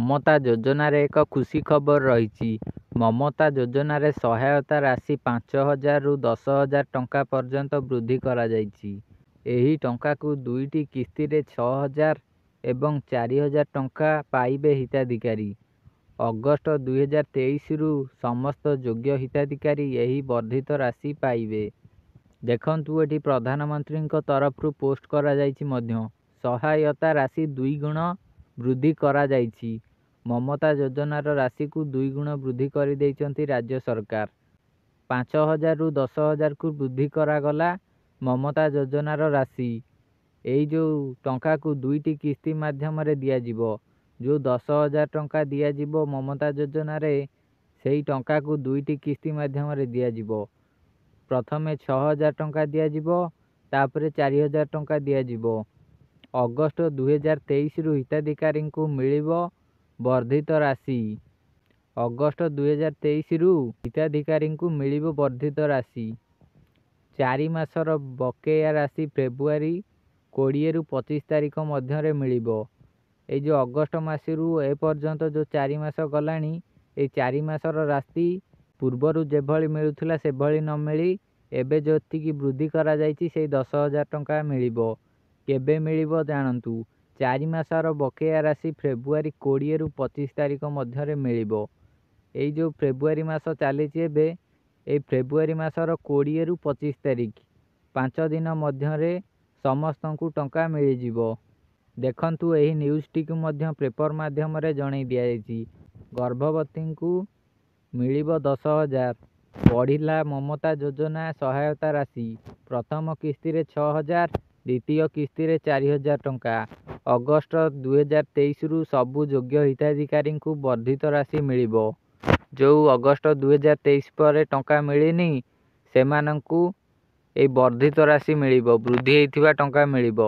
ମମତା ଯୋଜନାରେ ଏକ ଖୁସି ଖବର ରହିଛି। ମମତା ଯୋଜନାରେ ସହାୟତା ରାଶି 5,000ରୁ 10,000 ଟଙ୍କା ପର୍ଯ୍ୟନ୍ତ ବୃଦ୍ଧି କରାଯାଇଛି। ଏହି ଟଙ୍କାକୁ ଦୁଇଟି କିସ୍ତିରେ 6,000 ଏବଂ 4,000 ଟଙ୍କା ପାଇବେ ହିତାଧିକାରୀ। ଅଗଷ୍ଟ 2023ରୁ ସମସ୍ତ ଯୋଗ୍ୟ ହିତାଧିକାରୀ ଏହି ବର୍ଦ୍ଧିତ ରାଶି ପାଇବେ। ଦେଖନ୍ତୁ, ଏଠି ପ୍ରଧାନମନ୍ତ୍ରୀଙ୍କ ତରଫରୁ ପୋଷ୍ଟ କରାଯାଇଛି ମଧ୍ୟ। ସହାୟତା ରାଶି 2 ଗୁଣ ବୃଦ୍ଧି କରାଯାଇଛି। ମମତା ଯୋଜନାର ରାଶିକୁ 2 ଗୁଣ ବୃଦ୍ଧି କରିଦେଇଛନ୍ତି ରାଜ୍ୟ ସରକାର। 5,000ରୁ 10,000କୁ ବୃଦ୍ଧି କରାଗଲା ମମତା ଯୋଜନାର ରାଶି। ଏଇ ଯେଉଁ ଟଙ୍କାକୁ ଦୁଇଟି କିସ୍ତି ମାଧ୍ୟମରେ ଦିଆଯିବ। ଯେଉଁ 10,000 ଟଙ୍କା ଦିଆଯିବ ମମତା ଯୋଜନାରେ, ସେଇ ଟଙ୍କାକୁ ଦୁଇଟି କିସ୍ତି ମାଧ୍ୟମରେ ଦିଆଯିବ। ପ୍ରଥମେ 6,000 ଟଙ୍କା ଦିଆଯିବ, ତାପରେ 4,000 ଟଙ୍କା ଦିଆଯିବ। ଅଗଷ୍ଟ 2023ରୁ ହିତାଧିକାରୀଙ୍କୁ ମିଳିବ ବର୍ଦ୍ଧିତ ରାଶି। ଅଗଷ୍ଟ 2023ରୁ ହିତାଧିକାରୀଙ୍କୁ ମିଳିବ ବର୍ଦ୍ଧିତ ରାଶି। 4 ମାସର ବକେୟା ରାଶି ଫେବୃଆରୀ 20ରୁ 25 ତାରିଖ ମଧ୍ୟରେ ମିଳିବ। ଏଇ ଯେଉଁ ଅଗଷ୍ଟ ମାସରୁ ଏପର୍ଯ୍ୟନ୍ତ ଯେଉଁ 4 ମାସ ଗଲାଣି, ଏଇ 4 ମାସର ରାଶି ପୂର୍ବରୁ ଯେଭଳି ମିଳୁଥିଲା ସେଭଳି ନ ମିଳି ଏବେ ଯେତିକି ବୃଦ୍ଧି କରାଯାଇଛି ସେଇ 10,000 ଟଙ୍କା ମିଳିବ। କେବେ ମିଳିବ ଜାଣନ୍ତୁ? 4 ମାସର ବକେୟା ରାଶି ଫେବୃଆରୀ 20ରୁ 25 ତାରିଖ ମଧ୍ୟରେ ମିଳିବ। ଏଇ ଯେଉଁ ଫେବୃଆରୀ ମାସ ଚାଲିଛି ଏବେ, ଏଇ ଫେବୃଆରୀ ମାସର 20ରୁ 25 ତାରିଖ 5 ଦିନ ମଧ୍ୟରେ ସମସ୍ତଙ୍କୁ ଟଙ୍କା ମିଳିଯିବ। ଦେଖନ୍ତୁ, ଏହି ନ୍ୟୁଜ୍ଟିକୁ ମଧ୍ୟ ପେପର ମାଧ୍ୟମରେ ଜଣାଇ ଦିଆଯାଇଛି। ଗର୍ଭବତୀଙ୍କୁ ମିଳିବ 10,000। ବଢ଼ିଲା ମମତା ଯୋଜନା ସହାୟତା ରାଶି। ପ୍ରଥମ କିସ୍ତିରେ 6,000, ଦ୍ୱିତୀୟ କିସ୍ତିରେ 4,000 ଟଙ୍କା। ଅଗଷ୍ଟ 2023ରୁ ସବୁ ଯୋଗ୍ୟ ହିତାଧିକାରୀଙ୍କୁ ବର୍ଦ୍ଧିତ ରାଶି ମିଳିବ। ଯେଉଁ ଅଗଷ୍ଟ 2023 ପରେ ଟଙ୍କା ମିଳିନି, ସେମାନଙ୍କୁ ଏହି ବର୍ଦ୍ଧିତ ରାଶି ମିଳିବ। ବୃଦ୍ଧି ହେଇଥିବା ଟଙ୍କା ମିଳିବ।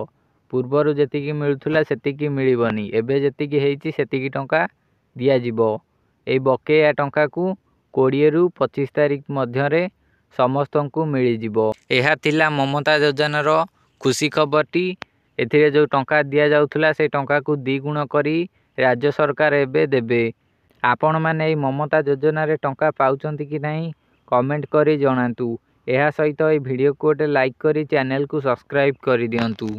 ପୂର୍ବରୁ ଯେତିକି ମିଳୁଥିଲା ସେତିକି ମିଳିବନି। ଏବେ ଯେତିକି ହେଇଛି ସେତିକି ଟଙ୍କା ଦିଆଯିବ। ଏହି ବକେୟା ଟଙ୍କାକୁ 20ରୁ 25 ତାରିଖ ମଧ୍ୟରେ ସମସ୍ତଙ୍କୁ ମିଳିଯିବ। ଏହା ଥିଲା ମମତା ଯୋଜନାର ଖୁସି ଖବରଟି। ଏଥିରେ ଯେଉଁ ଟଙ୍କା ଦିଆଯାଉଥିଲା ସେ ଟଙ୍କାକୁ 2 ଗୁଣ କରି ରାଜ୍ୟ ସରକାର ଏବେ ଦେବେ। ଆପଣମାନେ ଏହି ମମତା ଯୋଜନାରେ ଟଙ୍କା ପାଉଛନ୍ତି କି ନାହିଁ କମେଣ୍ଟ କରି ଜଣାନ୍ତୁ। ଏହା ସହିତ ଏହି ଭିଡ଼ିଓକୁ ଗୋଟେ ଲାଇକ୍ କରି ଚ୍ୟାନେଲକୁ ସବସ୍କ୍ରାଇବ୍ କରିଦିଅନ୍ତୁ।